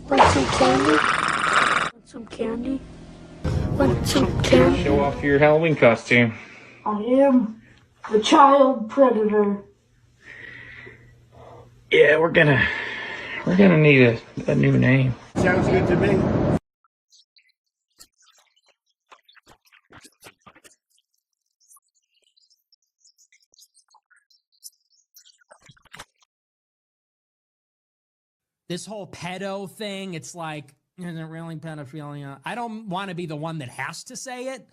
Want some candy? Want some candy? Want some candy? Show off your Halloween costume. I am the child predator. Yeah, we're gonna need a new name. Sounds good to me. This whole pedo thing, it's like, is it really pedophilia? I don't want to be the one that has to say it,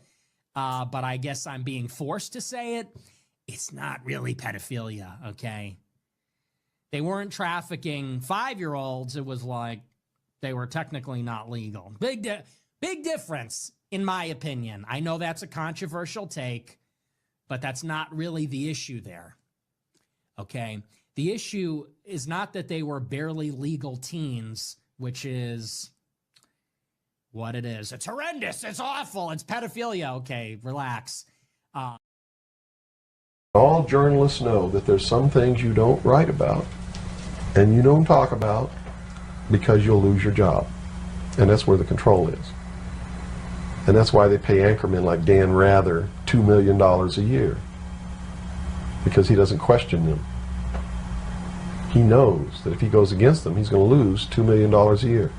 but I guess I'm being forced to say it. It's not really pedophilia, okay? They weren't trafficking 5-year-olds. It was like they were technically not legal. Big difference, in my opinion. I know that's a controversial take, but that's not really the issue there, okay? The issue is not that they were barely legal teens, which is what it is. It's horrendous. It's awful. It's pedophilia. Okay, relax. All journalists know that there's some things you don't write about and you don't talk about because you'll lose your job. And that's where the control is. And that's why they pay anchormen like Dan Rather $2 million a year, because he doesn't question them. He knows that if he goes against them, he's going to lose $2 million a year.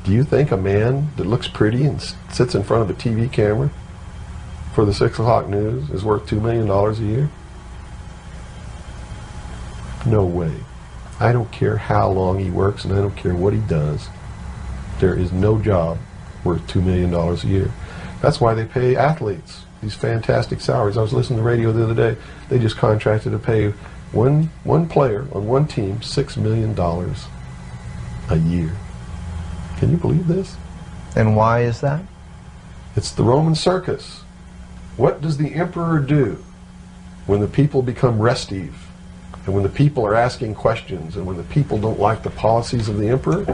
Do you think a man that looks pretty and sits in front of a TV camera for the 6 o'clock news is worth $2 million a year? No way. I don't care how long he works and I don't care what he does. There is no job worth $2 million a year. That's why they pay athletes these fantastic salaries. I was listening to the radio the other day. They just contracted to pay one player on one team $6 million a year. Can you believe this? And why is that? It's the Roman circus. What does the emperor do when the people become restive, and when the people are asking questions, and when the people don't like the policies of the emperor?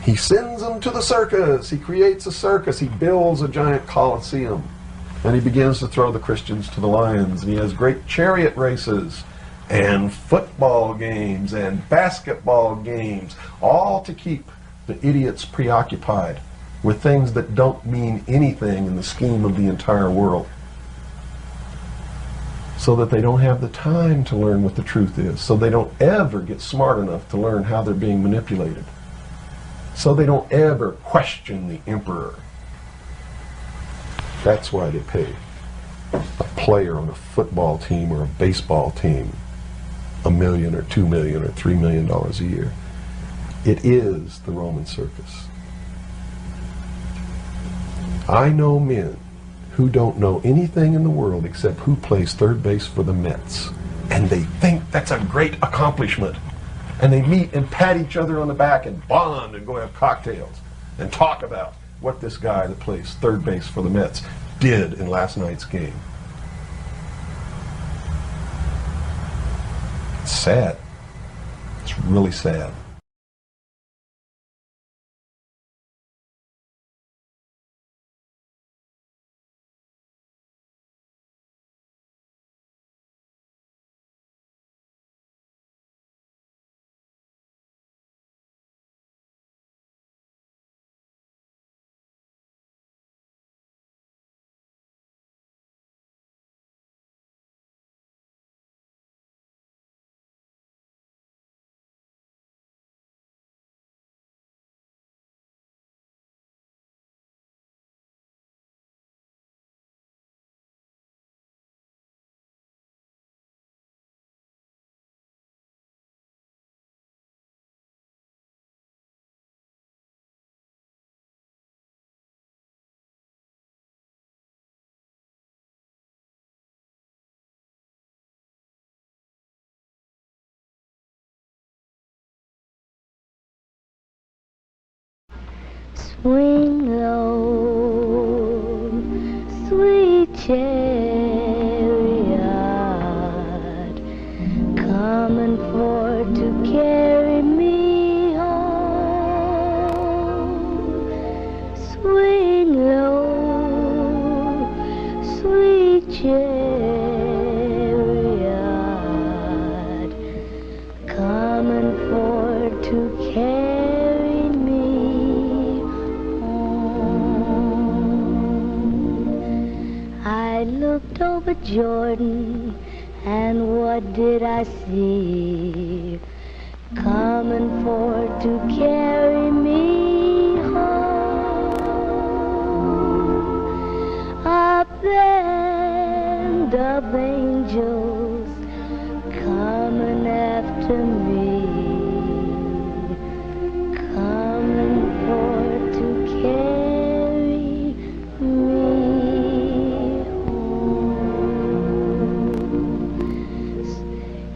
He sends them to the circus. He creates a circus. He builds a giant coliseum, and he begins to throw the Christians to the lions. And he has great chariot races and football games and basketball games, all to keep the idiots preoccupied with things that don't mean anything in the scheme of the entire world, so that they don't have the time to learn what the truth is, so they don't ever get smart enough to learn how they're being manipulated, so they don't ever question the emperor. That's why they pay a player on a football team or a baseball team $1 million or $2 million or $3 million a year. It is the Roman circus. I know men who don't know anything in the world except who plays third base for the Mets, and they think that's a great accomplishment. And they meet and pat each other on the back and bond and go have cocktails and talk about what this guy that plays third base for the Mets did in last night's game. It's sad. It's really sad. Swing low, sweet chariot, coming for to carry me home. Swing low, sweet chariot, coming for to carry me of Jordan, and what did I see? Coming for to carry me home. A band of angels coming after me, coming for to carry me home.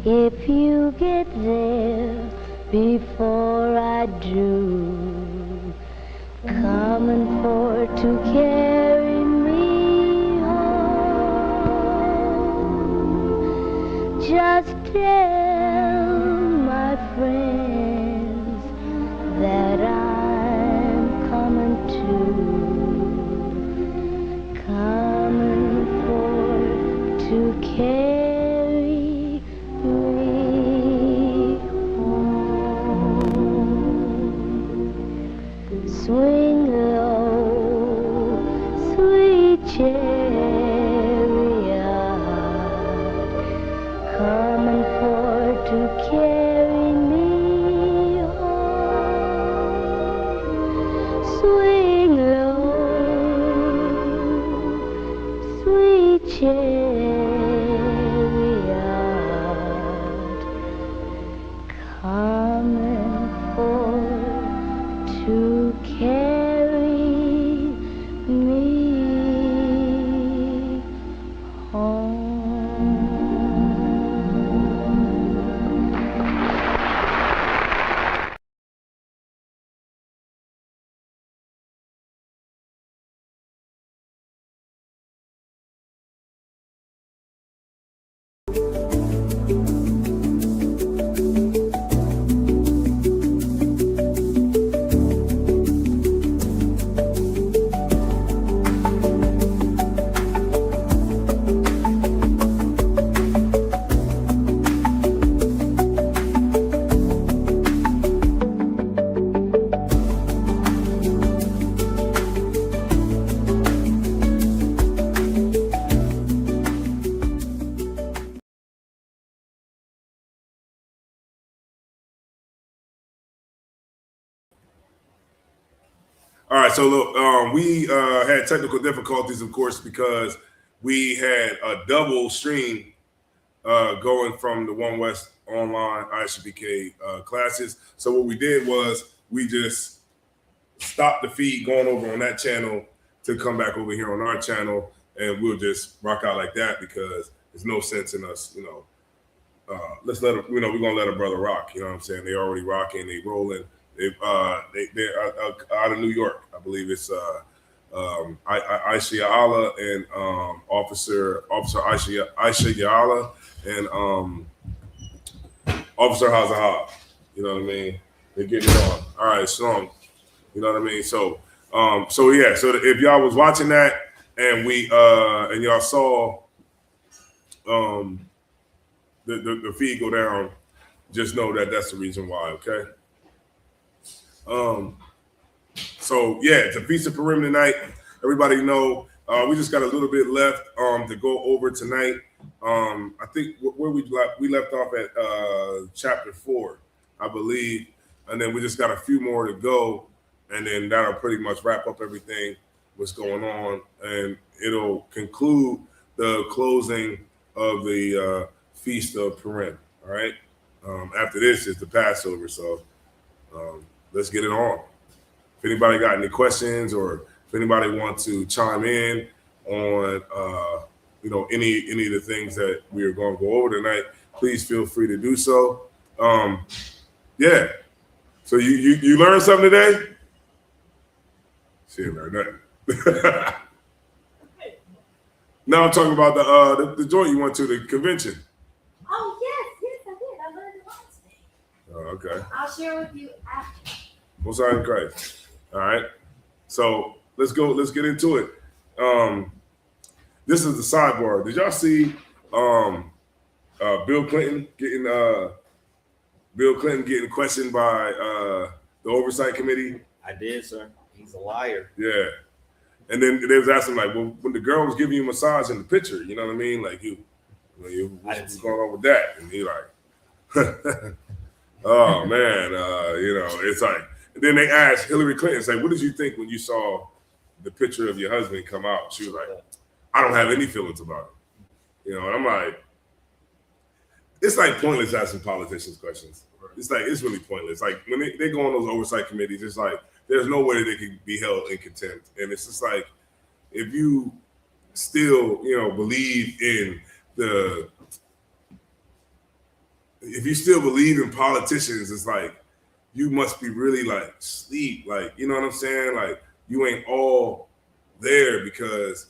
If you get there before I do, coming for to carry me home. Just tell my friends that I'm coming for to carry me home. Swing low, sweet chariot, coming for to carry me home. Swing low, sweet chariot, coming for to carry me home. All right, so look, we had technical difficulties, of course, because we had a double stream going from the One West online ISBK classes. So what we did was we just stopped the feed going over on that channel to come back over here on our channel, and we'll just rock out like that because there's no sense in us, let's let them, we're gonna let a brother rock. You know what I'm saying? They already rocking, they rolling. They're out of New York, I believe it's Aisha Yala and Officer Aisha Yala and Officer Hazaha. You know what I mean? They're getting it on. All right, strong. You know what I mean? So yeah. So if y'all was watching that and we and y'all saw the feed go down, just know that that's the reason why. Okay. So yeah, it's a Feast of Purim tonight. Everybody know we just got a little bit left to go over tonight. I think where we left off at chapter 4, I believe, and then we just got a few more to go, and then that'll pretty much wrap up everything what's going on, and it'll conclude the closing of the Feast of Purim. All right. After this is the Passover, so let's get it on. If anybody got any questions or if anybody wants to chime in on any of the things that we are going to go over tonight, please feel free to do so. Yeah. So you learned something today? She didn't learn nothing. No, I'm talking about the joint you went to, the convention. Oh yes, I did. I learned a lot today. Oh, okay. I'll share with you after. Most High in Christ. All right. So let's go. Let's get into it. This is the sidebar. Did y'all see Bill Clinton getting questioned by the oversight committee? I did, sir. He's a liar. Yeah. And then they was asking like, well, when the girl was giving you a massage in the picture, you know what I mean? Like what's going on with that? And he like, oh man, it's like. And then they asked Hillary Clinton, say, what did you think when you saw the picture of your husband come out? She was like, I don't have any feelings about it. And I'm like, it's like pointless asking politicians questions. It's like, it's really pointless. Like when they go on those oversight committees, it's like, there's no way they can be held in contempt. And it's just like, if you still, believe in if you still believe in politicians, it's like, you must be really like sleep. Like, you know what I'm saying? Like you ain't all there, because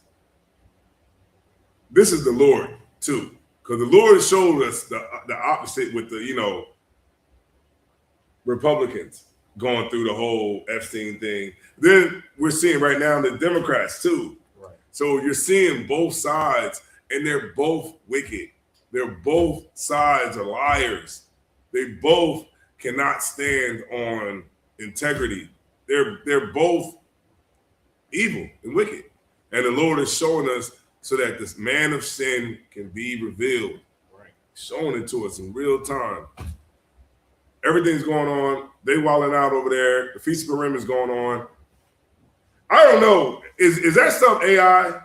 this is the Lord too. Because the Lord showed us the opposite with the, Republicans going through the whole Epstein thing. Then we're seeing right now the Democrats too. Right. So you're seeing both sides, and they're both wicked. They're both sides are liars. They both cannot stand on integrity. They're both evil and wicked. And the Lord is showing us so that this man of sin can be revealed. Right. Showing it to us in real time. Everything's going on. They wilding out over there. The Feast of Purim is going on. I don't know. Is that stuff AI?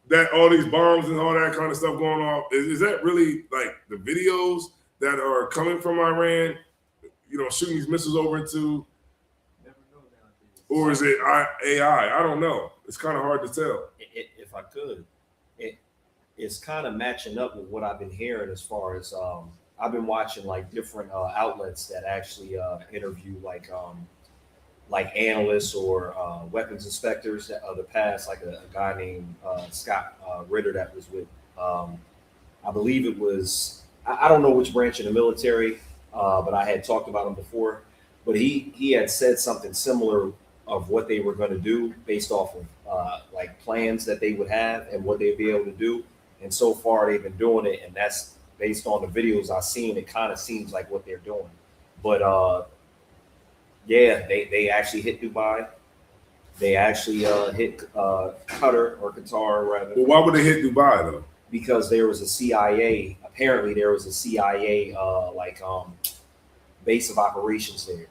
That all these bombs and all that kind of stuff going on? Is that really like the videos that are coming from Iran? Shooting these missiles over into, or is it AI? I don't know. It's kind of hard to tell. If I could, it's kind of matching up with what I've been hearing as far as I've been watching like different outlets that actually interview like analysts or weapons inspectors of the past, like a guy named Scott Ritter that was with, I believe it was, I don't know which branch in the military, but I had talked about him before. But he had said something similar of what they were going to do based off of like plans that they would have and what they'd be able to do. And so far they've been doing it, and that's based on the videos I've seen. It kind of seems like what they're doing. But yeah, they actually hit Dubai. They actually hit Qatar or Qatar rather. Well, why would they hit Dubai though? Because there was a CIA. Apparently, there was a CIA base of operations there,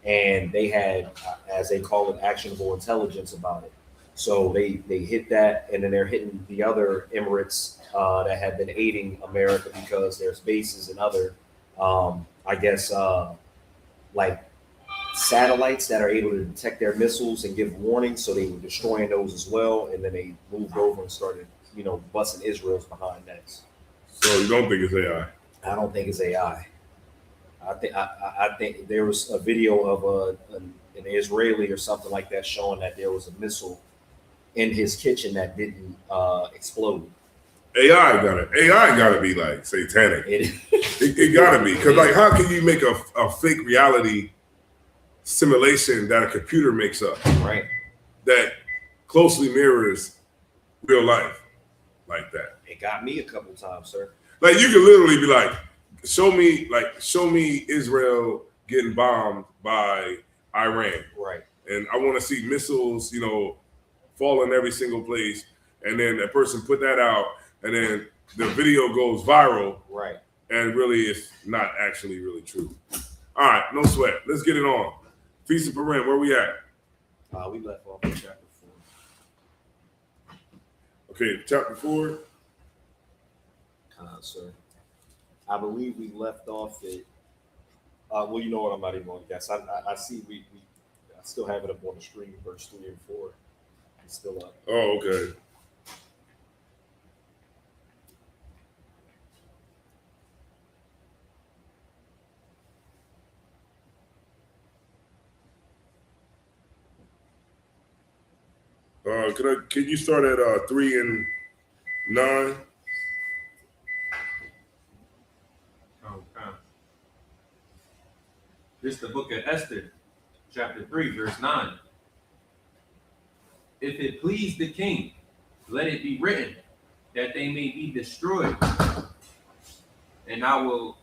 and they had, as they call it, actionable intelligence about it. So they hit that, and then they're hitting the other Emirates that have been aiding America because there's bases and other, I guess, like satellites that are able to detect their missiles and give warnings. So they were destroying those as well, and then they moved over and started, busting Israel's behind that. So you don't think it's AI? I don't think it's AI. I think there was a video of an Israeli or something like that showing that there was a missile in his kitchen that didn't explode. AI gotta be like satanic. It gotta be, because like, how can you make a fake reality simulation that a computer makes up, right, that closely mirrors real life like that? It got me a couple times, sir. Like you can literally be like, show me Israel getting bombed by Iran, right? And I want to see missiles, fall in every single place, and then that person put that out, and then the video goes viral, right? And really, it's not actually really true. All right, no sweat. Let's get it on. Feast of Purim, where we at? We left off in chapter 4. Okay, chapter 4. Sir, I believe we left off at. Well, you know what? I'm not even going to guess. I see I still have it up on the screen, verse 3 and 4. It's still up. Oh, okay. Can you start at 3 and 9? Okay. This is the book of Esther, chapter 3, verse 9. If it please the king, let it be written that they may be destroyed. And I will.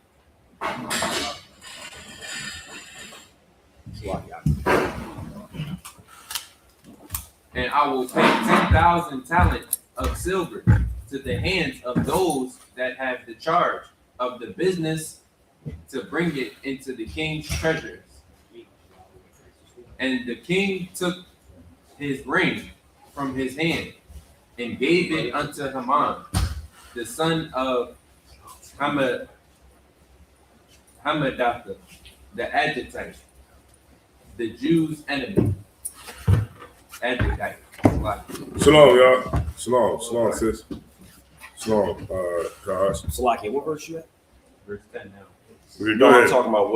and I will pay 10,000 talents of silver to the hands of those that have the charge of the business to bring it into the king's treasures. And the king took his ring from his hand and gave it unto Haman, the son of Hammedatha, the Agagite, the Jews' enemy. Agagite. Shalom, y'all. Shalom, sis. Shalom, guys. Salaki, what verse you at? Verse 10 now. No, I'm talking about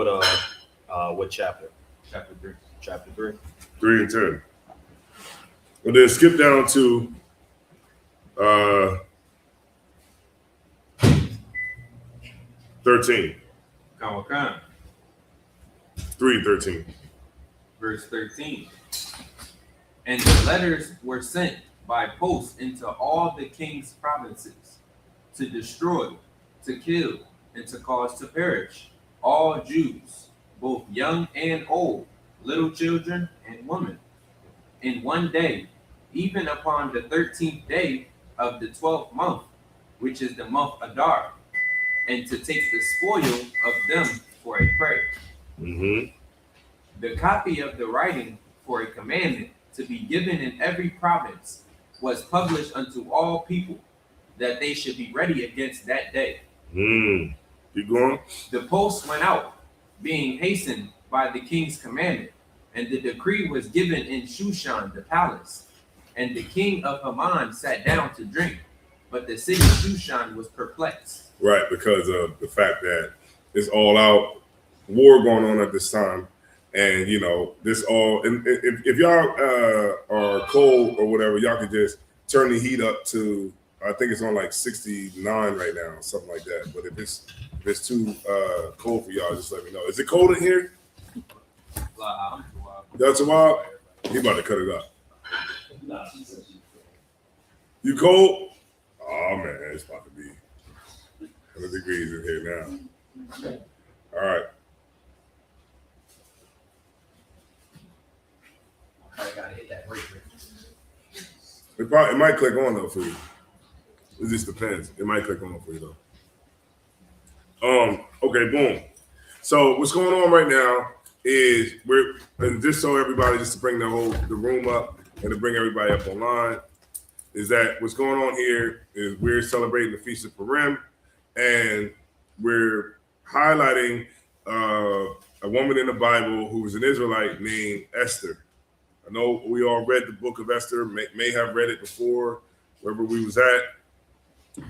what chapter? Chapter 3. Chapter 3. 3 and 10. Well, then skip down to 13. Kawakan. 3:13. Verse 13. And the letters were sent by post into all the king's provinces to destroy, to kill, and to cause to perish all Jews, both young and old, little children and women, in one day, even upon the 13th day of the 12th month, which is the month Adar, and to take the spoil of them for a prey. Mm-hmm. The copy of the writing for a commandment to be given in every province was published unto all people, that they should be ready against that day. Keep going. The post went out, being hastened by the king's commandment, and the decree was given in Shushan the palace. And the king of Haman sat down to drink, but the city of Shushan was perplexed. Right, because of the fact that it's all out war going on at this time. And, you know, this all, and if y'all are cold or whatever, y'all can just turn the heat up to, I think it's on like 69 right now, something like that. But if it's too cold for y'all, just let me know. Is it cold in here? That's a while. He about to cut it up. You cold? Oh man, it's about to be 100 degrees in here now. All right. I gotta hit that break. It might click on though for you. It just depends. It might click on for you though. Okay, boom. So what's going on right now is and just so everybody, just to bring the room up and to bring everybody up online, is that what's going on here is we're celebrating the Feast of Purim, and we're highlighting a woman in the Bible who was an Israelite named Esther. I know we all read the book of Esther, may have read it before, wherever we was at.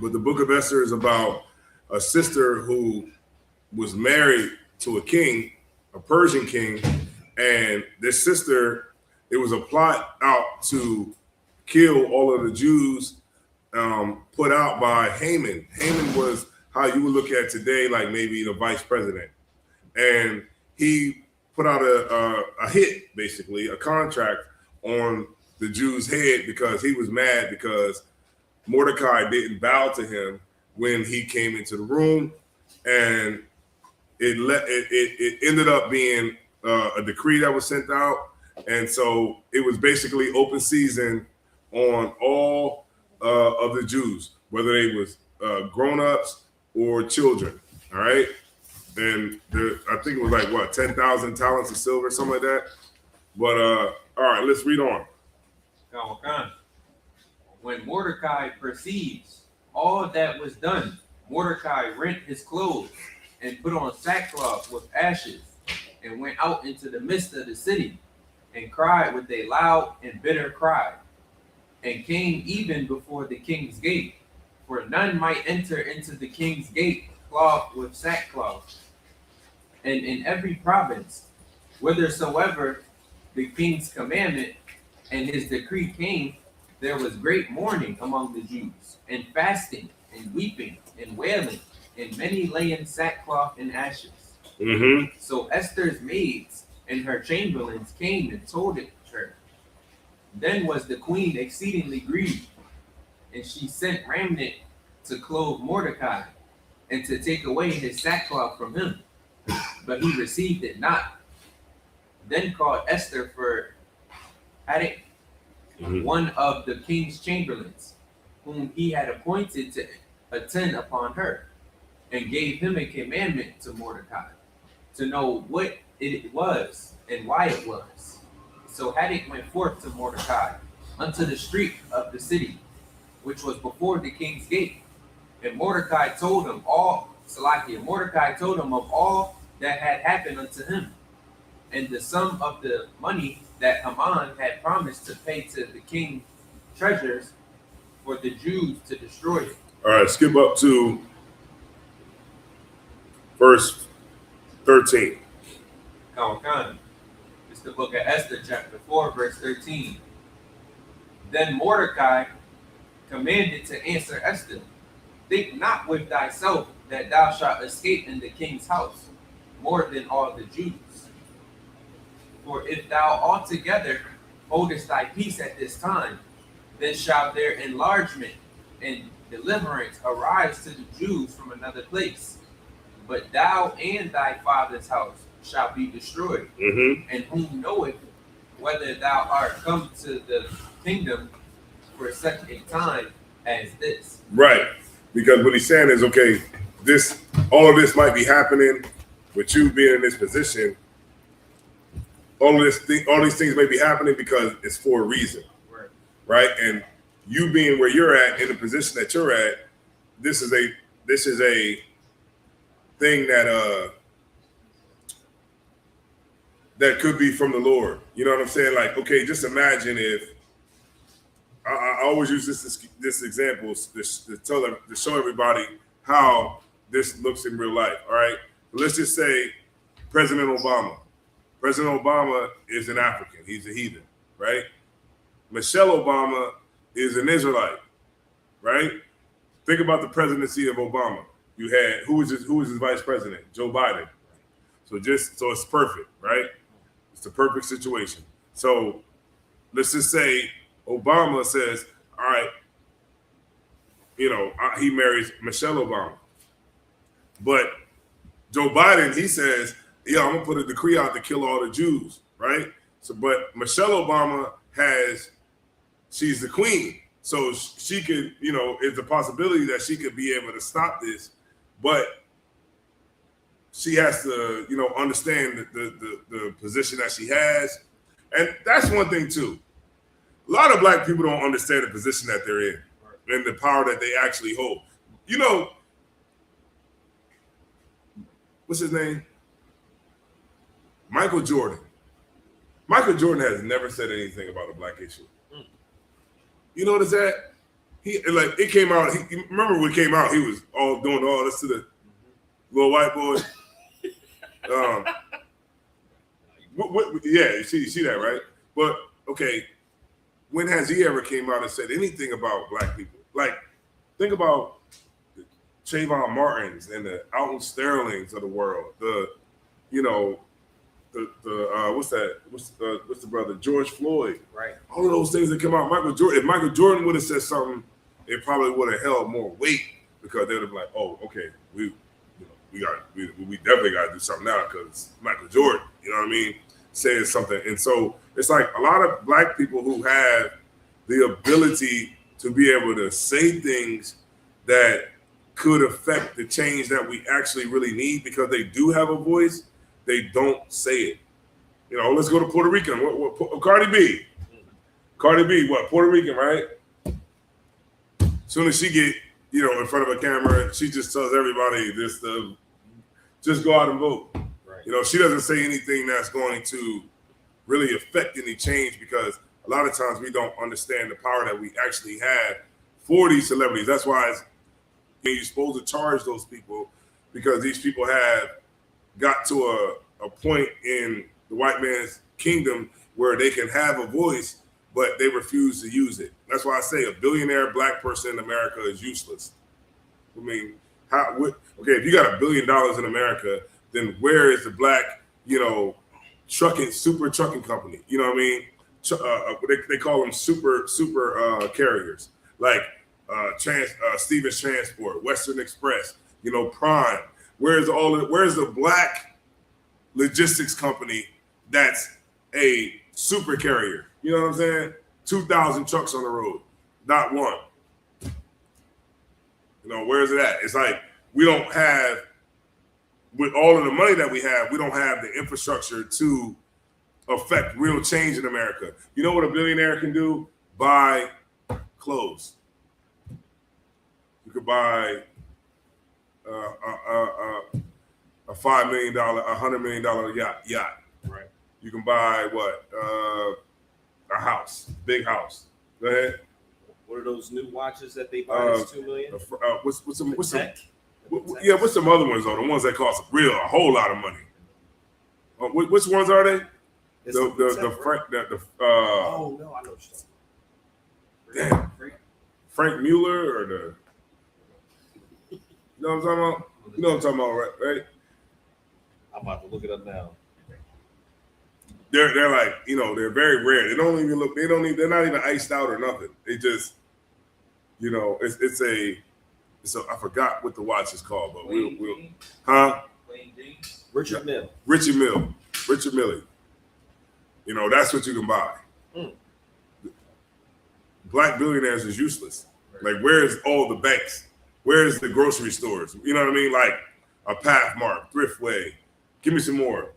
But the book of Esther is about a sister who was married to a king, a Persian king, and this sister, it was a plot out to kill all of the Jews put out by Haman. Haman was how you would look at today, like maybe the vice president. And he put out a hit, basically, a contract on the Jews' head because he was mad because Mordecai didn't bow to him when he came into the room. And it ended up being a decree that was sent out. And so it was basically open season on all of the Jews, whether they was grown-ups or children, all right? And I think it was like, what, 10,000 talents of silver, something like that? But, all right, let's read on. When Mordecai perceives all that was done, Mordecai rent his clothes and put on sackcloth with ashes and went out into the midst of the city and cried with a loud and bitter cry, and came even before the king's gate, for none might enter into the king's gate cloth with sackcloth. And in every province, whithersoever the king's commandment and his decree came, there was great mourning among the Jews, and fasting, and weeping, and wailing, and many lay in sackcloth and ashes. Mm-hmm. So Esther's maids and her chamberlains came and told it her. Then was the queen exceedingly grieved, and she sent Ramnet to clothe Mordecai, and to take away his sackcloth from him. But he received it not. Then called Esther for Haddick one of the king's chamberlains, whom he had appointed to attend upon her, and gave him a commandment to Mordecai, to know what it was and why it was. So Haddock went forth to Mordecai unto the street of the city, which was before the king's gate. And Mordecai told him Mordecai told him of all that had happened unto him, and the sum of the money that Haman had promised to pay to the king's treasures for the Jews to destroy it. All right, skip up to verse 13. Khan. It's the book of Esther, chapter 4, verse 13. Then Mordecai commanded to answer Esther, think not with thyself that thou shalt escape in the king's house more than all the Jews. For if thou altogether holdest thy peace at this time, then shall their enlargement and deliverance arise to the Jews from another place. But thou and thy father's house shall be destroyed. And whom knoweth whether thou art come to the kingdom for such a time as this? Right. Because what he's saying is, okay, all of this might be happening with you being in this position. All these things may be happening because it's for a reason, right? And you being where you're at in the position that you're at, this is a thing that that could be from the Lord. You know what I'm saying? Like, okay, just imagine if I always use this example to show everybody how this looks in real life. All right, let's just say President Obama. President Obama is an African. He's a heathen, right? Michelle Obama is an Israelite, right? Think about the presidency of Obama. You had who was his vice president? Joe Biden. So it's perfect, right? It's the perfect situation. So let's just say Obama says, all right, he marries Michelle Obama. But Joe Biden, he says, yeah, I'm gonna put a decree out to kill all the Jews, right? So, but Michelle Obama she's the queen. So she could, it's a possibility that she could be able to stop this, but she has to, understand the position that she has. And that's one thing too. A lot of black people don't understand the position that they're in and the power that they actually hold. What's his name? Michael Jordan. Michael Jordan has never said anything about a black issue. You notice that? It came out. Remember when it came out, he was all doing all this to the little white boy. Yeah, you see that, right? But okay, when has he ever came out and said anything about black people? Like, think about the Trayvon Martins and the Alton Sterlings of the world. What's the brother? George Floyd. Right. All of those things that come out. If Michael Jordan would have said something, it probably would have held more weight because they would have been like, oh, okay, we definitely got to do something now because Michael Jordan, you know what I mean, saying something. And so it's like a lot of black people who have the ability to be able to say things that could affect the change that we actually really need because they do have a voice. They don't say it. Let's go to Puerto Rican. Cardi B, what? Puerto Rican, right? As soon as she get, in front of a camera, she just tells everybody just go out and vote. Right. She doesn't say anything that's going to really affect any change because a lot of times we don't understand the power that we actually have for these celebrities. That's why you're supposed to charge those people because these people have got to a point in the white man's kingdom where they can have a voice, but they refuse to use it. That's why I say a billionaire black person in America is useless. I mean, if you got $1 billion in America, then where is the black, super trucking company? You know what I mean? They call them super carriers, like Stevens Transport, Western Express, Prime. Where's the black logistics company that's a super carrier? You know what I'm saying? 2,000 trucks on the road, not one. You know, where is it at? It's like we don't have, with all of the money that we have, we don't have the infrastructure to affect real change in America. You know what a billionaire can do? Buy clothes. You could buy a $5 million, $100 million yacht. Right. You can buy what? A house, big house. Go ahead. What are those new watches that they buy? That's $2 million. What's some what's some other ones though? The ones that cost a whole lot of money. Which ones are they? It's Oh no, I know what you're talking about. Frank Mueller or the. You know what I'm talking about? You know what I'm talking about, right? I'm about to look it up now. They're like, you know, they're very rare. They don't even look. They're not even iced out or nothing. They just, you know, it's a. I forgot what the watch is called, but we'll Richard Mille. Richard Mille. You know, that's what you can buy. Black billionaires is useless. Like, where's all the banks? Where's the grocery stores? You know what I mean? Like a Pathmark, Thriftway. Give me some more.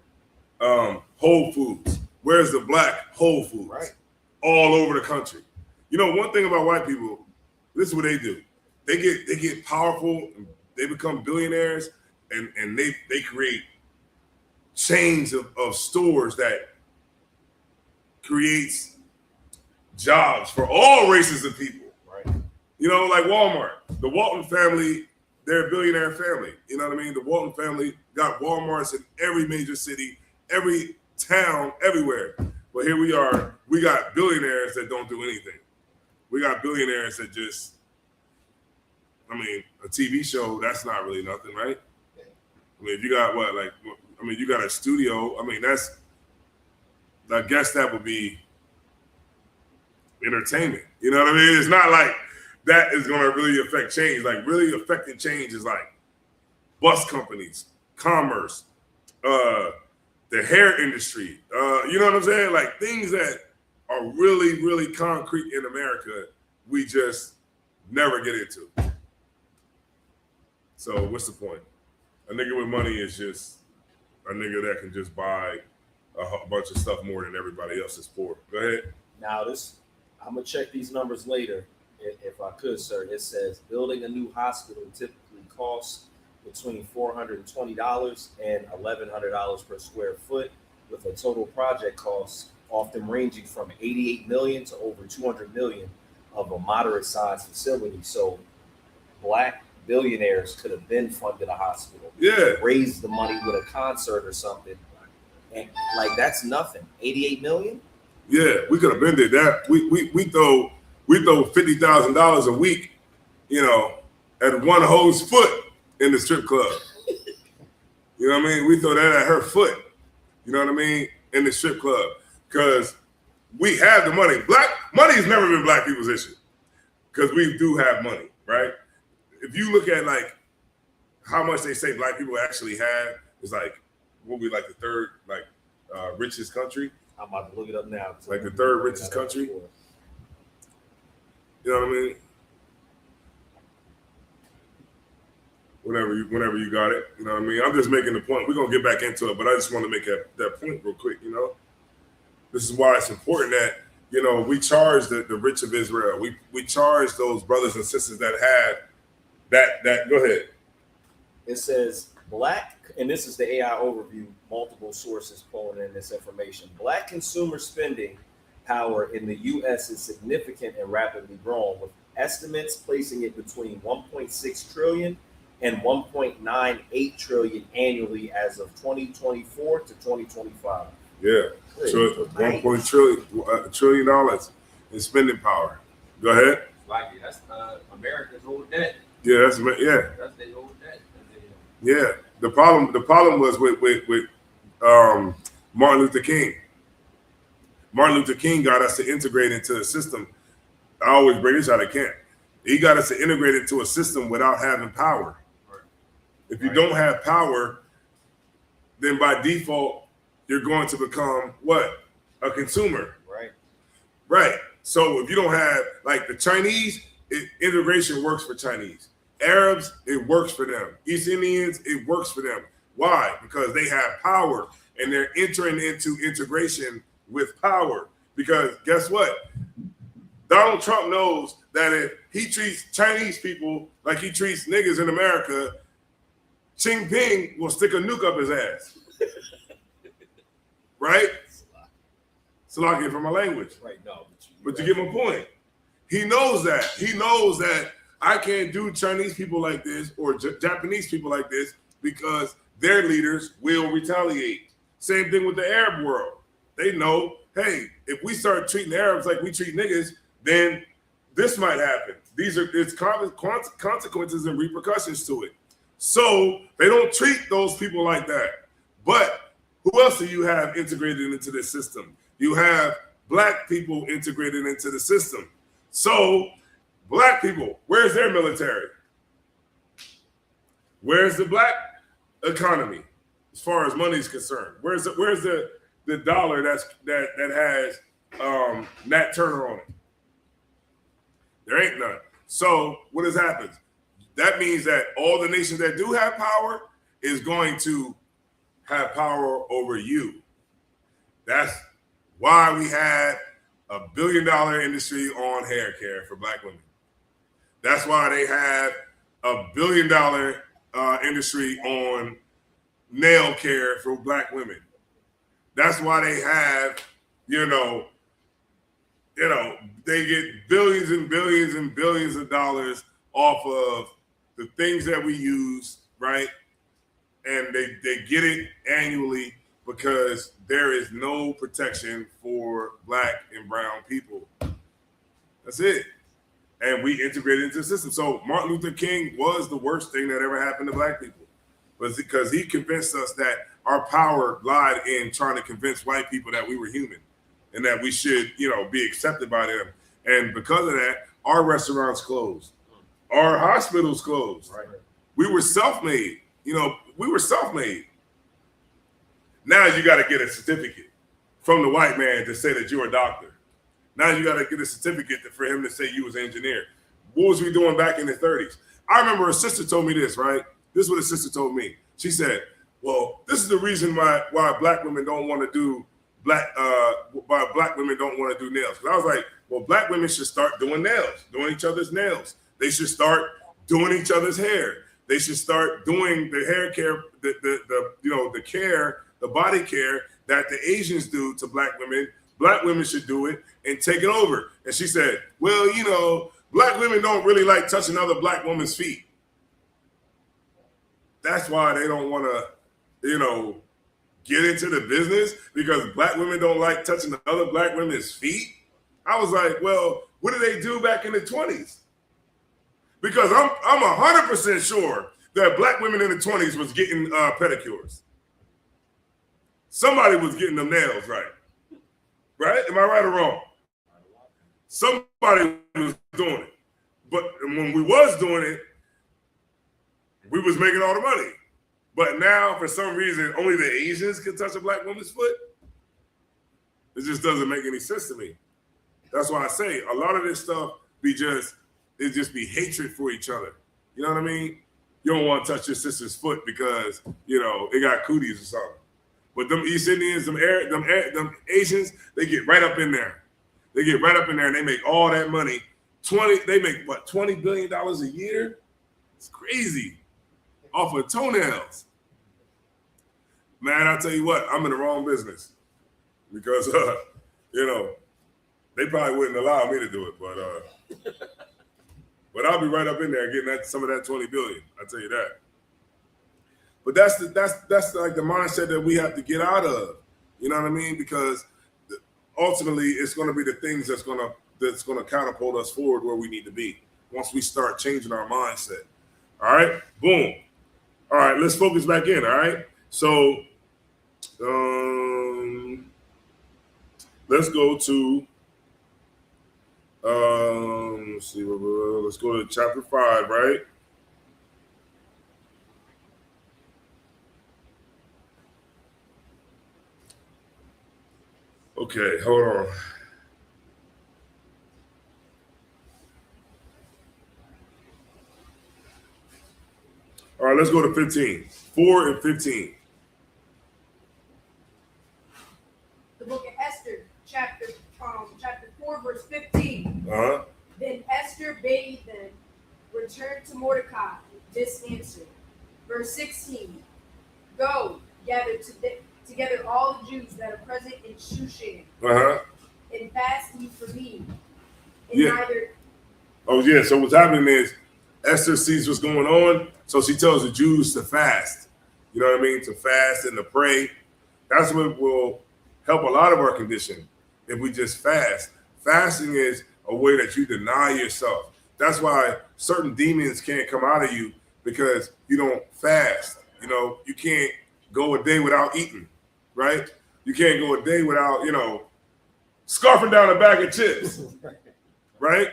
Whole Foods. Where's the black Whole Foods? Right. All over the country. You know, one thing about white people, this is what they do. They get powerful, they become billionaires, and they create chains of stores that creates jobs for all races of people. Right. You know, like Walmart. The Walton family, they're a billionaire family. You know what I mean? The Walton family got Walmarts in every major city, every town, everywhere. But here we are, we got billionaires that don't do anything. We got billionaires that just, I mean, a TV show, that's not really nothing, right? I mean, if you got you got a studio, I mean, I guess that would be entertainment. You know what I mean? It's not like that is going to really affect change. Like, really affecting change is like bus companies, commerce, the hair industry. You know what I'm saying? Like, things that are really, really concrete in America, we just never get into. So what's the point? A nigga with money is just a nigga that can just buy a bunch of stuff more than everybody else is poor. Go ahead. Now I'm gonna check these numbers later, if I could, sir. It says building a new hospital typically costs between $420 and $1,100 per square foot, with a total project cost often ranging from $88 million to over $200 million of a moderate-sized facility. So, black billionaires could have been funded a hospital. Yeah. Raised the money with a concert or something. And like, that's nothing. 88 million? Yeah, we could have been did that. We throw $50,000 a week, you know, at one hoe's foot in the strip club. You know what I mean? We throw that at her foot. You know what I mean? In the strip club. Because we have the money. Black money has never been black people's issue. Because we do have money, right? If you look at like how much they say black people actually have, it's like, what we like the third richest country. I'm about to look it up now. Like the third richest country. You know what I mean? Whenever you got it, you know what I mean? I'm just making the point. We're gonna get back into it, but I just want to make that point real quick, you know? This is why it's important that, you know, we charge the rich of Israel. We charge those brothers and sisters that had that go ahead. It says black, and this is the AI overview, multiple sources pulling in this information. Black consumer spending power in the U.S. is significant and rapidly growing, with estimates placing it between 1.6 trillion and 1.98 trillion annually as of 2024 to 2025. Yeah, so $1 trillion in spending power. Go ahead. Like, that's America's whole debt. Yeah, That's their whole debt. Yeah. The problem was with Martin Luther King. Martin Luther King got us to integrate into the system. I always bring this out. I can't. He got us to integrate into a system without having power. Right. If you don't have power, then by default, you're going to become what? A consumer. Right. Right. So if you don't have, like the Chinese, integration works for Chinese. Arabs, it works for them. East Indians, it works for them. Why? Because they have power and they're entering into integration with power. Because guess what? Donald Trump knows that if he treats Chinese people like he treats niggas in America, Xi Jinping will stick a nuke up his ass. Right? Salaki for my language. Right, no. But you get my point. He knows that. He knows that I can't do Chinese people like this or Japanese people like this because their leaders will retaliate. Same thing with the Arab world. They know, hey, if we start treating Arabs like we treat niggas, then this might happen. It's consequences and repercussions to it. So they don't treat those people like that. But who else do you have integrated into this system? You have black people integrated into the system. So black people, where's their military? Where's the black economy as far as money is concerned? Where's the dollar that has Nat Turner on it? There ain't none. So what has happened? That means that all the nations that do have power is going to have power over you. That's why we had $1 billion industry on hair care for black women. That's why they had $1 billion industry on nail care for black women. That's why they have, they get billions and billions and billions of dollars off of the things that we use, right? And they get it annually because there is no protection for black and brown people. That's it. And we integrated into the system. So Martin Luther King was the worst thing that ever happened to black people. Was because he convinced us that our power lied in trying to convince white people that we were human and that we should, be accepted by them. And because of that, our restaurants closed. Our hospitals closed. Right. We were self-made. We were self-made. Now you got to get a certificate from the white man to say that you're a doctor. Now you got to get a certificate for him to say you was an engineer. What was we doing back in the 30s? I remember a sister told me this, right? This is what a sister told me. She said, well, this is the reason why black women don't want to do why black women don't want to do nails. Because I was like, well, black women should start doing nails, doing each other's nails. They should start doing each other's hair. They should start doing the hair care, the care, the body care that the Asians do to black women. Black women should do it and take it over. And she said, well, black women don't really like touching other black women's feet. That's why they don't want to, get into the business, because black women don't like touching the other black women's feet. I was like, well, what did they do back in the 20s? Because I'm 100% sure that black women in the 20s was getting pedicures. Somebody was getting them nails right. Right? Am I right or wrong? Somebody was doing it. But when we was doing it, we was making all the money. But now, for some reason, only the Asians can touch a black woman's foot. It just doesn't make any sense to me. That's why I say a lot of this stuff be hatred for each other. You know what I mean? You don't want to touch your sister's foot because, it got cooties or something. But them East Indians, them Asians, they get right up in there. They get right up in there and they make all that money. They make $20 billion a year? It's crazy. Off of toenails. Man, I'll tell you what, I'm in the wrong business. Because, they probably wouldn't allow me to do it, but I'll be right up in there getting some of that 20 billion. I'll tell you that. But that's like the mindset that we have to get out of. You know what I mean? Because ultimately, it's going to be the things that's going to catapult us forward where we need to be once we start changing our mindset. All right, boom. All right, let's focus back in. All right, so let's go to let's see. Let's go to chapter 5. Right. Okay, hold on. right, let's go to 15. 4 and 15. The book of Esther, chapter 4, verse 15. Uh-huh. Then Esther bade them return to Mordecai this answer. Verse 16. Go, gather together all the Jews that are present in Shushan, Uh-huh. and fast ye for me. And Yeah. neither. Oh, yeah. So what's happening is Esther sees what's going on, so she tells the Jews to fast. You know what I mean? To fast and to pray. That's what will help a lot of our condition if we just fast. Fasting is a way that you deny yourself. That's why certain demons can't come out of you because you don't fast. You know, you can't go a day without eating, right? You can't go a day without, scarfing down a bag of chips, right?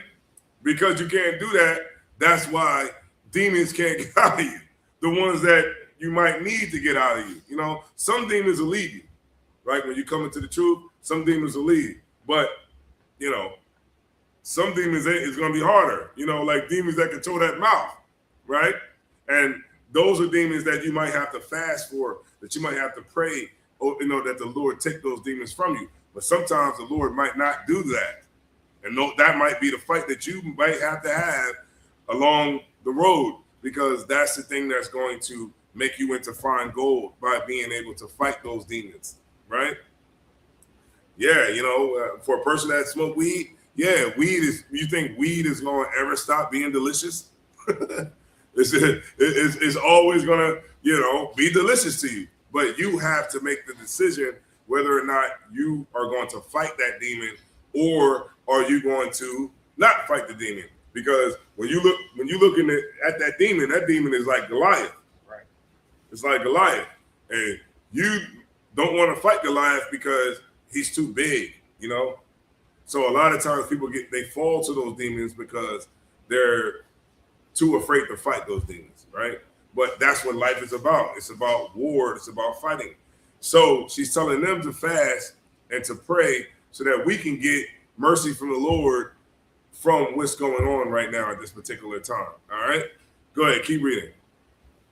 Because you can't do that. That's why demons can't get out of you. The ones that you might need to get out of you. You know, some demons will leave you, right? When you come into the truth, some demons will leave. But, some demons it's going to be harder, like demons that control that mouth, right? And those are demons that you might have to fast for, that you might have to pray, that the Lord take those demons from you. But sometimes the Lord might not do that. And that might be the fight that you might have to have along the road, because that's the thing that's going to make you into fine gold, by being able to fight those demons, right? Yeah, for a person that smokes weed, you think weed is going to ever stop being delicious? It's always going to, be delicious to you. But you have to make the decision whether or not you are going to fight that demon, or are you going to not fight the demon? Because when you look at that demon is like Goliath. Right. It's like Goliath. And you don't want to fight Goliath because he's too big, So a lot of times people they fall to those demons because they're too afraid to fight those demons, right? But that's what life is about. It's about war. It's about fighting. So she's telling them to fast and to pray so that we can get mercy from the Lord from what's going on right now at this particular time. All right? Go ahead. Keep reading.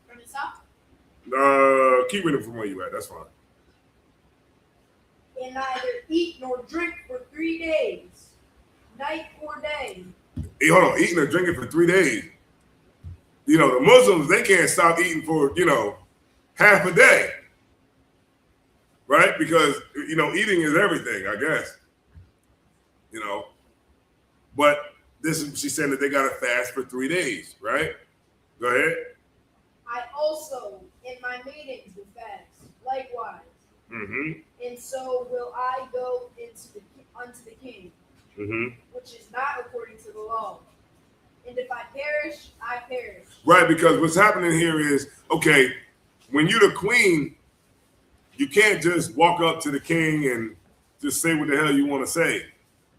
From the top. Keep reading from where you at. That's fine. And neither eat nor drink for 3 days, night or day. Hey, hold on. Eating or drinking for 3 days. The Muslims, they can't stop eating for, half a day. Right? Because, eating is everything, I guess. But she's saying that they got to fast for 3 days, right? Go ahead. I also, in my meetings, will fast, likewise. Mm-hmm. And so will I go unto the king, which is not according to the law. And if I perish, I perish. Right, because what's happening here is, okay, when you're the queen, you can't just walk up to the king and just say what the hell you want to say.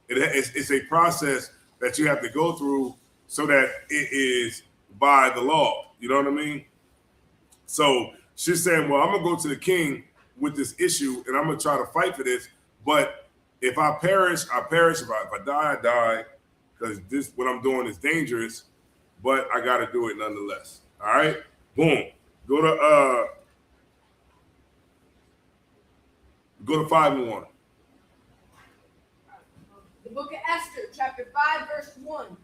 It's a process that you have to go through so that it is by the law. You know what I mean? So she's saying, well, I'm going to go to the king with this issue, and I'm going to try to fight for this. But if I perish, I perish. If I die, I die, because what I'm doing is dangerous, but I got to do it nonetheless. All right? Boom. Go to 5 and 1. The book of Esther, chapter 5, verse 1.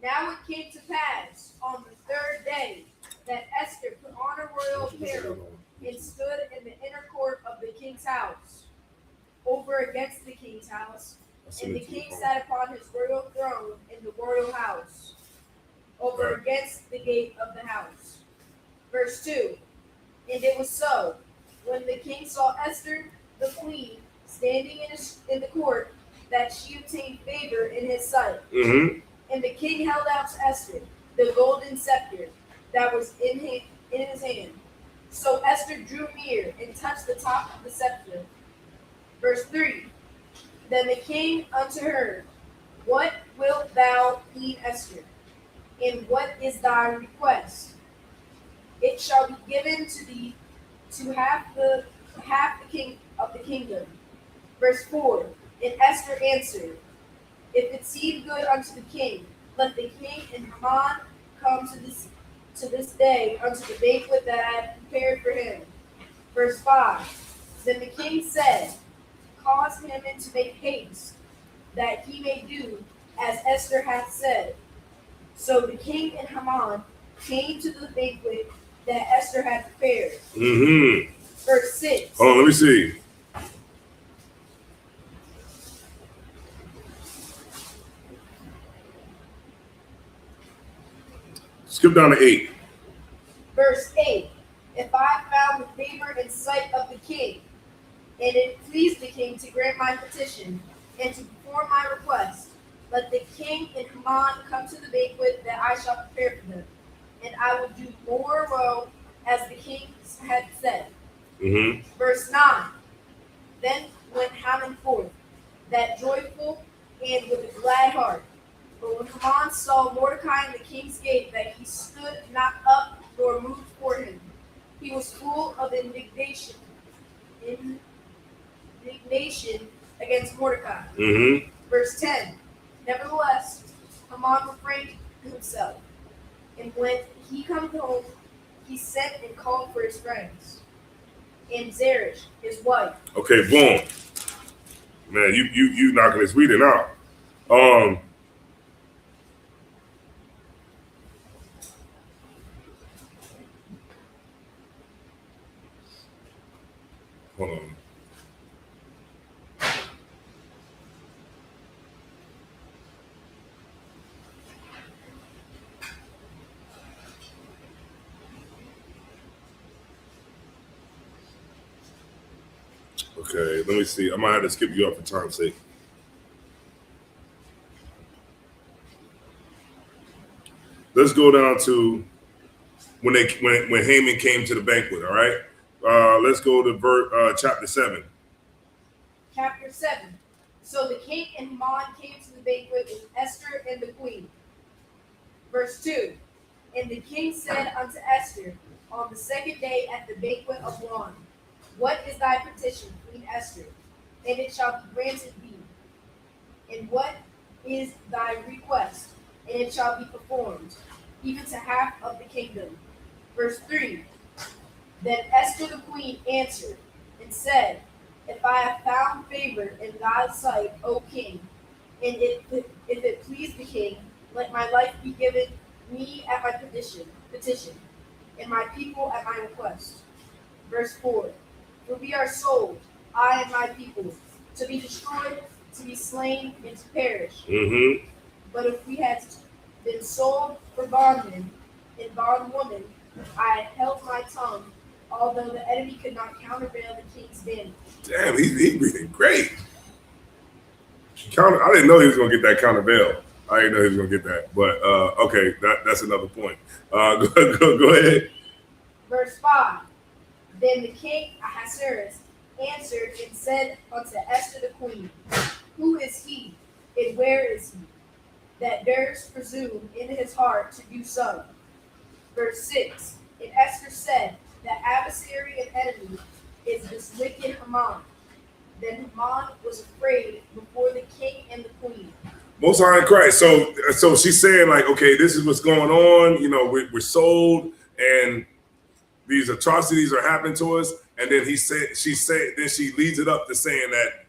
Now it came to pass on the 3rd day that Esther put on her royal apparel and stood in the inner court of the king's house, over against the king's house. And the king sat upon his royal throne in the royal house, over against the gate of the house. Verse 2. And it was so, when the king saw Esther, the queen, standing in the court, that she obtained favor in his sight. Mm-hmm. And the king held out to Esther the golden scepter that was in his hand. So Esther drew near and touched the top of the scepter. Verse 3. Then the king unto her, what wilt thou, Queen Esther? And what is thy request? It shall be given to thee to half the king of the kingdom. Verse 4. And Esther answered, if it seem good unto the king, let the king and Haman come to to this day unto the banquet that I had prepared for him. Verse 5. Then the king said, cause Haman to make haste, that he may do as Esther hath said. So the king and Haman came to the banquet that Esther had prepared. Mm-hmm. Verse 6. Hold on, let me see. Skip down to 8. Verse 8. If I have found the favor in sight of the king, and it pleased the king to grant my petition, and to perform my request, let the king and Haman come to the banquet that I shall prepare for them, and I will do more woe as the king had said. Mm-hmm. Verse 9. Then went Haman forth, that joyful and with a glad heart. But when Haman saw Mordecai in the king's gate, that he stood not up nor moved for him, he was full of indignation against Mordecai. Mm-hmm. Verse 10. Nevertheless, Haman refrained himself, and when he come home, he sent and called for his friends, and Zeresh, his wife. Okay, boom. Man, you knocking this reading out. Hold on. Okay, let me see. I might have to skip you up for time's sake. Let's go down to when Haman came to the banquet. All right. Let's go to chapter 7. Chapter 7. So the king and Haman came to the banquet with Esther and the queen. Verse 2. And the king said unto Esther on the second day at the banquet of wine, what is thy petition, Queen Esther? And it shall be granted thee. And what is thy request? And it shall be performed, even to half of the kingdom. Verse 3. Then Esther the queen answered and said, if I have found favor in thy sight, O king, and if it please the king, let my life be given me at my petition, and my people at my request. Verse 4. For we are sold, I and my people, to be destroyed, to be slain, and to perish. Mm-hmm. But if we had been sold for bondmen and bondwomen, I had held my tongue, although the enemy could not countervail the king's damage. Damn, he's reading great. I didn't know he was gonna get that countervail. I didn't know he was gonna get that. But okay, that's another point. Go ahead. Verse 5. Then the king Ahasuerus answered and said unto Esther the queen, who is he, and where is he, that dares presume in his heart to do so? Verse 6. And Esther said, the adversary and enemy is this wicked Haman. Then Haman was afraid before the king and the queen. Most High in Christ. So she's saying like, okay, this is what's going on. You know, we're sold, and these atrocities are happening to us. And then then she leads it up to saying that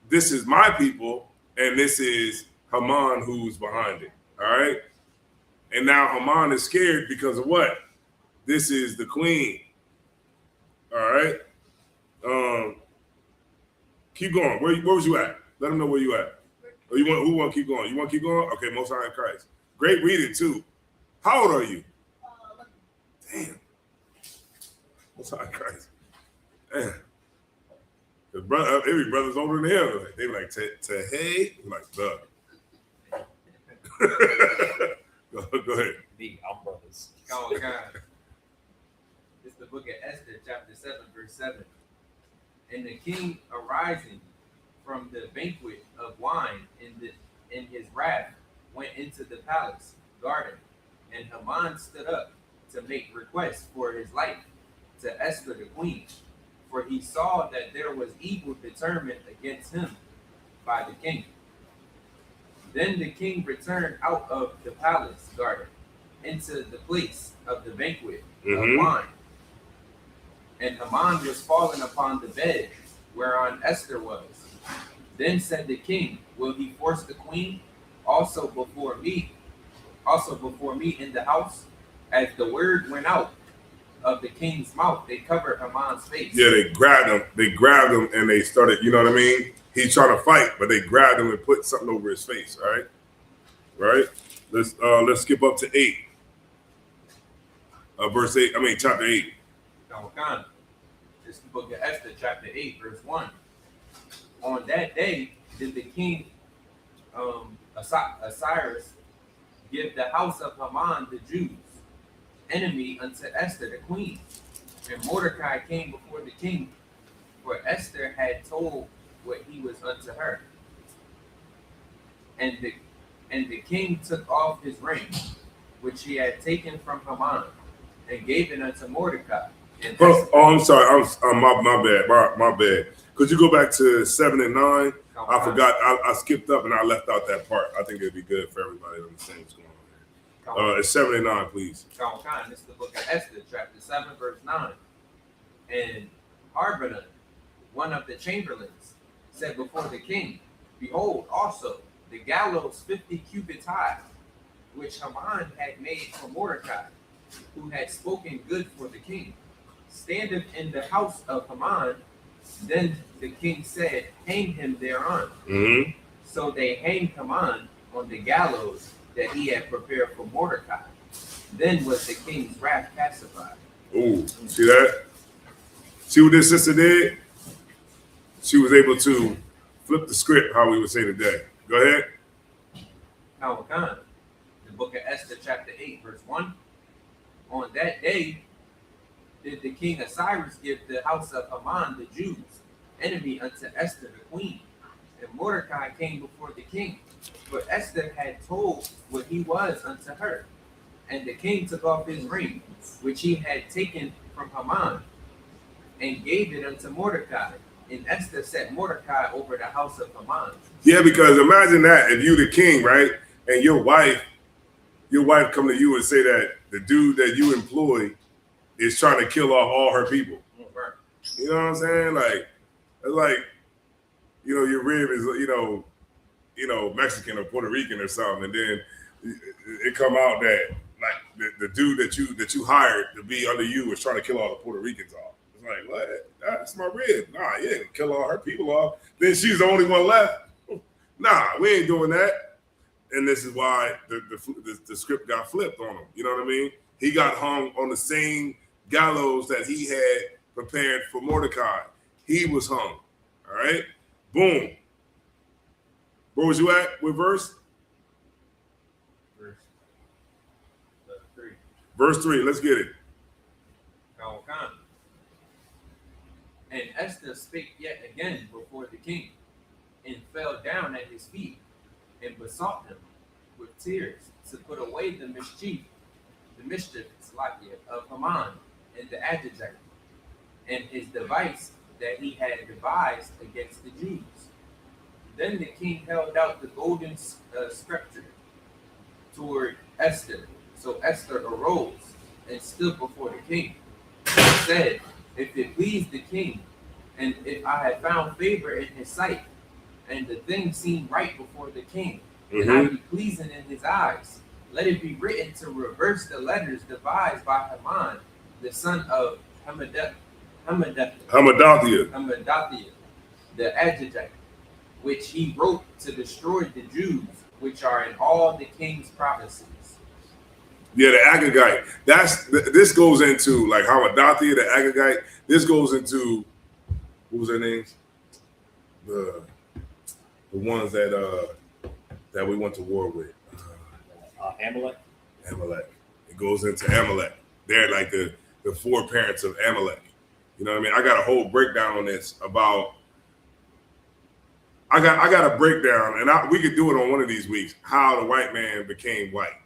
this is my people, and this is Haman who's behind it. All right. And now Haman is scared because of what? This is the queen. All right. Keep going. Where was you at? Let them know where you at. Or who want to keep going? You want to keep going? Okay, Most High in Christ. Great reading too. How old are you? Damn. Most High in Christ. Damn. Every brother's older than him. They be like, hey. I'm like, duh. Go ahead. I'm brothers. Oh, God. It's the book of Esther, chapter 7, verse 7. And the king arising from the banquet of wine in his wrath went into the palace garden, and Haman stood up to make request for his life to Esther the queen, for he saw that there was evil determined against him by the king. Then the king returned out of the palace garden, into the place of the banquet Mhm. of wine. And Haman was fallen upon the bed whereon Esther was. Then said the king, will he force the queen also before me in the house? As the word went out of the king's mouth, they covered Haman's face. Yeah, they grabbed him and they started, you know what I mean? He's trying to fight, but they grabbed him and put something over his face, all right? Right? Let's skip up to 8. Verse 8, chapter 8. Khan. This is the book of Esther, chapter 8, verse 1. On that day did the king Cyrus give the house of Haman the Jews, enemy unto Esther the queen. And Mordecai came before the king, for Esther had told what he was unto her. And the king took off his ring, which he had taken from Haman, and gave it unto Mordecai. Oh, I'm sorry. My bad. Could you go back to 7 and 9? I forgot. I skipped up and I left out that part. I think it'd be good for everybody to understand what's going on here. It's 7 and 9, please. This is the book of Esther, chapter 7, verse 9. And Harbonah, one of the chamberlains, said before the king, behold, also the gallows 50 cubits high, which Haman had made for Mordecai, who had spoken good for the king, standeth in the house of Haman. Then the king said, hang him thereon. Mm-hmm. So they hanged Haman on the gallows that he had prepared for Mordecai. Then was the king's wrath pacified. Ooh, see that? See what this sister did? She was able to flip the script, how we would say today. Go ahead. Khan. The book of Esther, chapter 8, verse 1. On that day did the king of Cyrus give the house of Haman the Jews, enemy unto Esther the queen. And Mordecai came before the king, for Esther had told what he was unto her. And the king took off his ring, which he had taken from Haman, and gave it unto Mordecai. And Esther set Mordecai over the house of Haman. Yeah, because imagine that if you the king, right, and your wife come to you and say that the dude that you employ is trying to kill off all her people. You know what I'm saying? Like, it's like, your rib is, Mexican or Puerto Rican or something, and then it come out that like the dude that you hired to be under you is trying to kill all the Puerto Ricans off. It's like, what? That's my rib. Nah, yeah, kill all her people off. Then she's the only one left. Nah, we ain't doing that. And this is why the script got flipped on him. You know what I mean? He got hung on the same gallows that he had prepared for Mordecai. He was hung. All right? Boom. Where was you at with verse? Verse 3. Verse 3. Let's get it. And Esther spake yet again before the king, and fell down at his feet, and besought him with tears to put away the mischief of Haman and the Agagite, and his device that he had devised against the Jews. Then the king held out the golden scepter toward Esther. So Esther arose and stood before the king, and said, if it please the king, and if I have found favor in his sight, and the thing seemed right before the king, and I be pleasing in his eyes, let it be written to reverse the letters devised by Haman, the son of Hammedatha, the Agagite, which he wrote to destroy the Jews, which are in all the king's provinces. Yeah, the Agagite. This goes into like Hammedatha, the Agagite. This goes into, what was their names? The ones that we went to war with. Amalek. Amalek. It goes into Amalek. They're like the four parents of Amalek. You know what I mean? I got a whole breakdown on this about. I got a breakdown, and we could do it on one of these weeks. How the white man became white.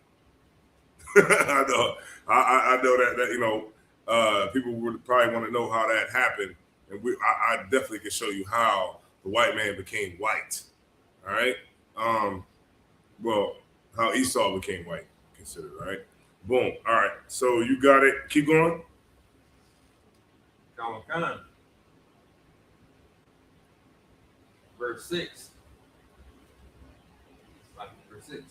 I know that people would probably want to know how that happened, and I definitely can show you how the white man became white. All right. Well, how Esau became white, considered, right? Boom. All right. So you got it. Keep going. Khan. Verse 6. Verse 6.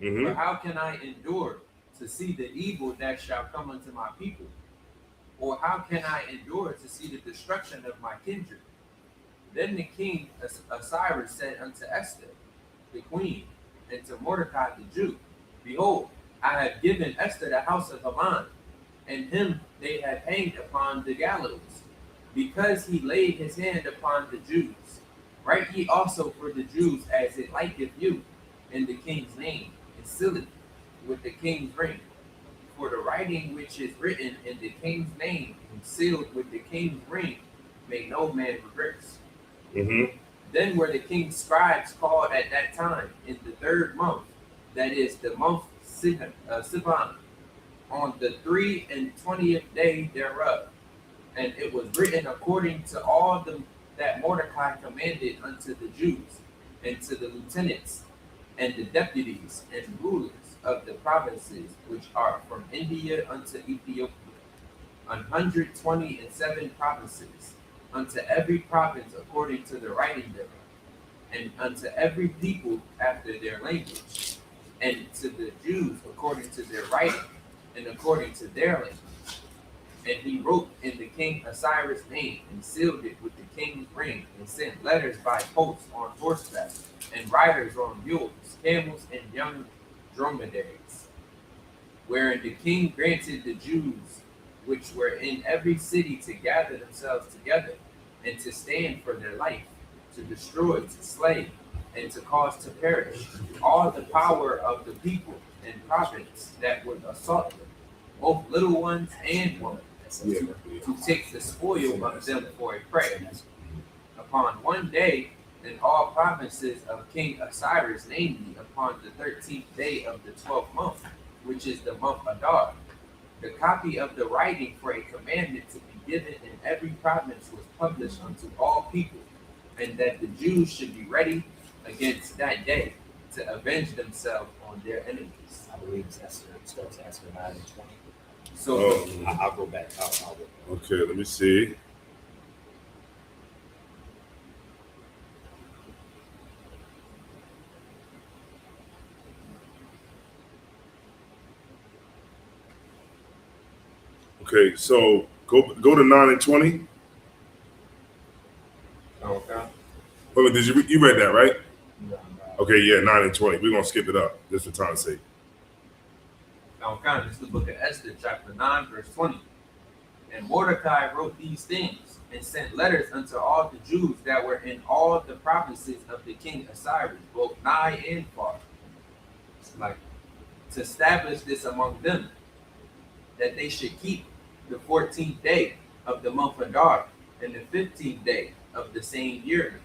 Mm-hmm. For how can I endure to see the evil that shall come unto my people? Or how can I endure to see the destruction of my kindred? Then the king Cyrus said unto Esther, the queen, and to Mordecai the Jew, Behold, I have given Esther the house of Haman, and him they have hanged upon the gallows, because he laid his hand upon the Jews. Write ye also for the Jews as it liketh you, in the king's name, and seal it with the king's ring. For the writing which is written in the king's name and sealed with the king's ring may no man reverse. Mm-hmm. Then were the king's scribes called at that time in the 3rd month, that is the month Sivan, on the 23rd day thereof. And it was written according to all that Mordecai commanded unto the Jews, and to the lieutenants, and the deputies, and rulers of the provinces which are from India unto Ethiopia, 127 provinces, unto every province according to the writing thereof, and unto every people after their language, and to the Jews according to their writing, and according to their language. And he wrote in the king Cyrus' name, and sealed it with the king's ring, and sent letters by post on horseback, and riders on mules, camels, and young dromedaries, wherein the king granted the Jews which were in every city to gather themselves together, and to stand for their life, to destroy, to slay, and to cause to perish all the power of the people and province that would assault them, both little ones and women, to take the spoil of them for a prey. Upon one day, in all provinces of King Cyrus, namely upon the 13th day of the 12th month, which is the month Adar, the copy of the writing for a commandment to be given in every province was published unto all people, and that the Jews should be ready against that day to avenge themselves on their enemies. I believe it's Esther. It starts Esther 9 and 20. So I'll go back. I'll go back. Okay, let me see. Okay, so go to 9 and 20. Okay. Wait, did you read that, right? No. Okay, yeah, 9 and 20. We're gonna skip it up just for time's sake. Okay, this is the book of Esther, chapter 9, verse 20. And Mordecai wrote these things, and sent letters unto all the Jews that were in all the provinces of the king Cyrus, both nigh and far, like to establish this among them, that they should keep the 14th day of the month Adar, and the 15th day of the same year,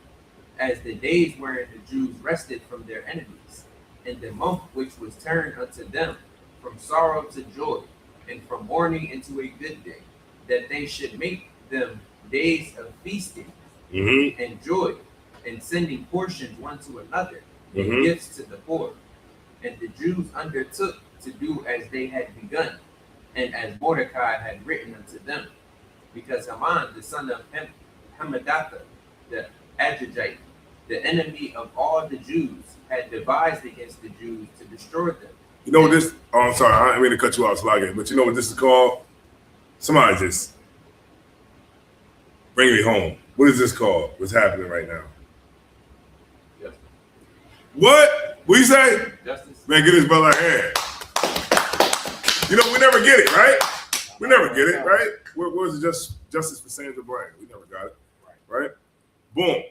as the days wherein the Jews rested from their enemies, and the month which was turned unto them from sorrow to joy, and from mourning into a good day, that they should make them days of feasting and joy, and sending portions one to another, and gifts to the poor. And the Jews undertook to do as they had begun, and as Mordecai had written unto them, because Haman, the son of Hammedatha, the Agagite, the enemy of all the Jews, had devised against the Jews to destroy them. You know what this? Oh, I'm sorry, I didn't mean to cut you off, Slaggy, but you know what this is called? Somebody just bring me home. What is this called? What's happening right now? Yes. What? What you say? Justice. Man, get this brother a hand. You know, we never get it, right? We never get it, right? Where's the justice for Sandra Bland? We never got it, right? Boom.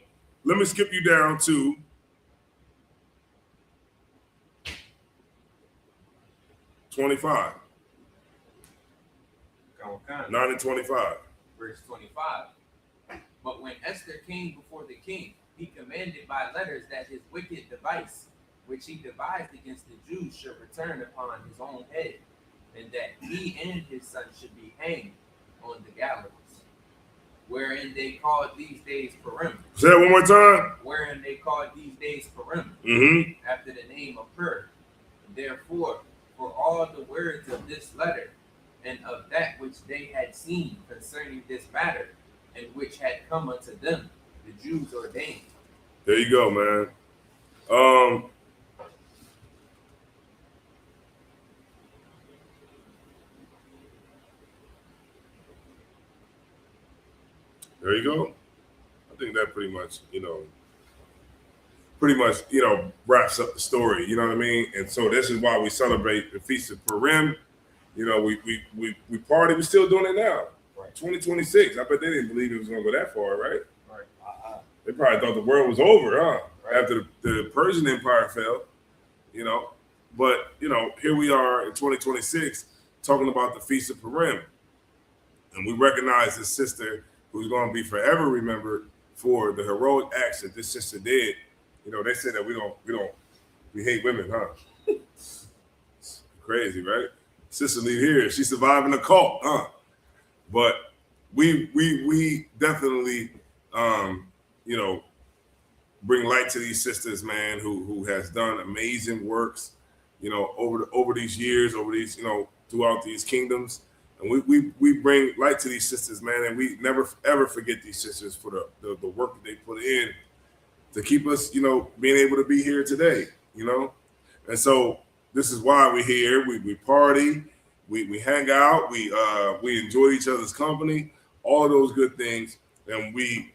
Let me skip you down to 25. 9 and 25. Verse 25. But when Esther came before the king, he commanded by letters that his wicked device, which he devised against the Jews, should return upon his own head, and that he and his son should be hanged on the gallows, wherein they called these days Purim. Say that one more time. Wherein they called these days Purim, Mm-hmm. after the name of Pur. Therefore, for all the words of this letter, and of that which they had seen concerning this matter, and which had come unto them, the Jews ordained. There you go, man. There you go. I think that pretty much, wraps up the story. You know what I mean? And so this is why we celebrate the Feast of Purim. We party. We're still doing it now. Right. 2026. I bet they didn't believe it was going to go that far, right? Right. They probably thought the world was over, huh? Right. After the Persian Empire fell, But, here we are in 2026 talking about the Feast of Purim. And we recognize this sister who's going to be forever remembered for the heroic acts that this sister did. They say that we hate women, huh? It's crazy, right? Sister leave here. She's surviving a cult, huh? But we definitely, bring light to these sisters, man, who has done amazing works, over these years, throughout these kingdoms. And we bring light to these sisters, man, and we never ever forget these sisters for the work that they put in to keep us, being able to be here today, And so this is why we're here. We party, we hang out, we enjoy each other's company, all of those good things, and we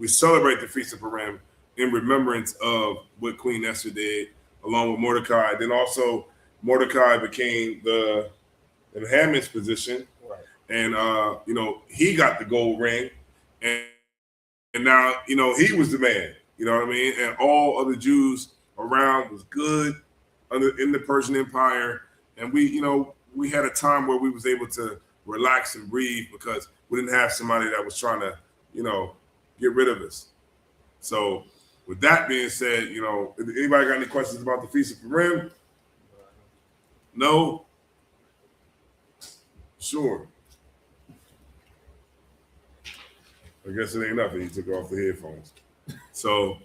celebrate the Feast of Purim in remembrance of what Queen Esther did, along with Mordecai. Then also Mordecai became in Haman's position, Right. and he got the gold ring, and now he was the man. You know what I mean? And all of the Jews around was good in the Persian Empire, and we had a time where we was able to relax and breathe because we didn't have somebody that was trying to get rid of us. So with that being said, if anybody got any questions about the Feast of Purim? No. Sure. I guess it ain't nothing. He took off the headphones. So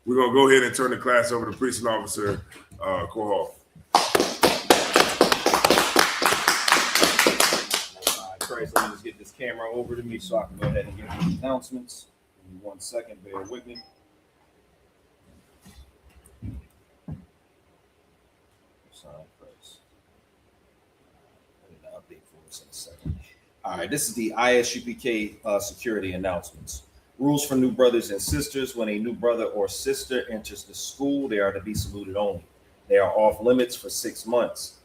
we're going to go ahead and turn the class over to Priest and Officer Kohal. All right, Christ, let me just get this camera over to me so I can go ahead and give you the announcements. Give me 1 second. Bear with me. Sorry, Christ. I need to update for us in a second. All right, this is the ISUPK security announcements. Rules for new brothers and sisters. When a new brother or sister enters the school, they are to be saluted only. They are off limits for 6 months.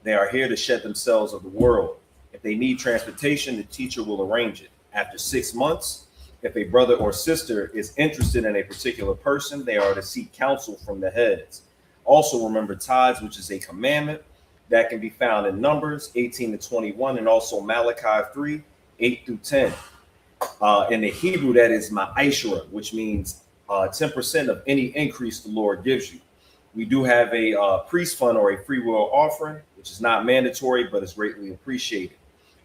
They are here to shed themselves of the world. If they need transportation, the teacher will arrange it. After 6 months, if a brother or sister is interested in a particular person, they are to seek counsel from the heads. Also remember tithes, which is a commandment that can be found in Numbers 18 to 21 and also Malachi 3, 8 through 10. In the Hebrew, that is ma'ashra, which means 10% of any increase the Lord gives you. We do have a priest fund or a free will offering, which is not mandatory, but is greatly appreciated.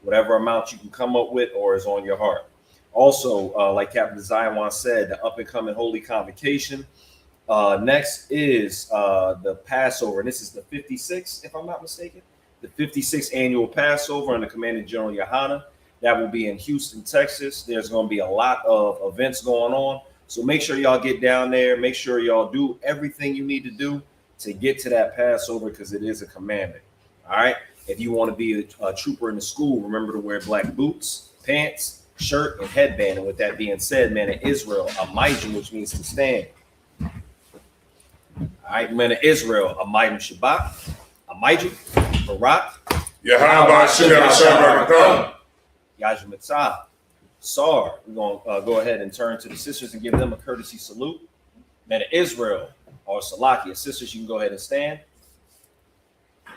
Whatever amount you can come up with or is on your heart. Also, like Captain Zion said, the up and coming Holy Convocation. Next is the Passover, and this is the 56th, if I'm not mistaken, the 56th annual Passover under Commandant General Yohana. That will be in Houston, Texas. There's going to be a lot of events going on. So make sure y'all get down there. Make sure y'all do everything you need to do to get to that Passover because it is a commandment. All right. If you want to be a trooper in the school, remember to wear black boots, pants, shirt, and headband. And with that being said, man of Israel, a Maijim, which means to stand. All right, man of Israel, a Maijim Shabbat, a Maijim, Barak, Yahweh Shem Yajim Mitzah, Sar. We're going to go ahead and turn to the sisters and give them a courtesy salute. Man of Israel, or Salakia. Sisters, you can go ahead and stand.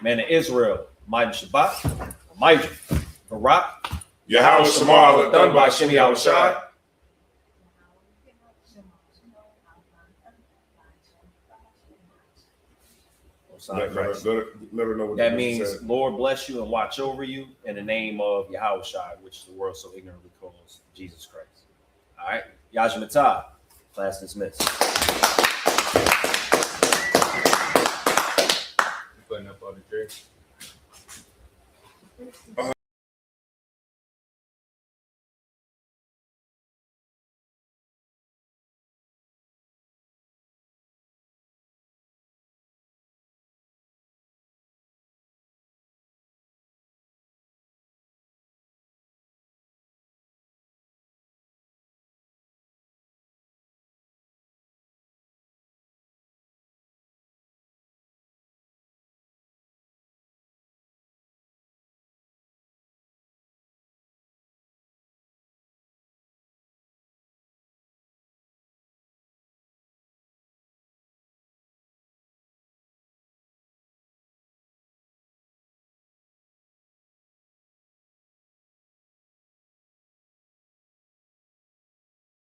Man of Israel, Maijim Shabbat, Maijim, Barak, Yahweh Shema, done by Shemi Awashai. Let her know what that means Lord bless you and watch over you in the name of Yahweh Shai, which the world so ignorantly calls Jesus Christ. All right. Yajim Atah, class dismissed.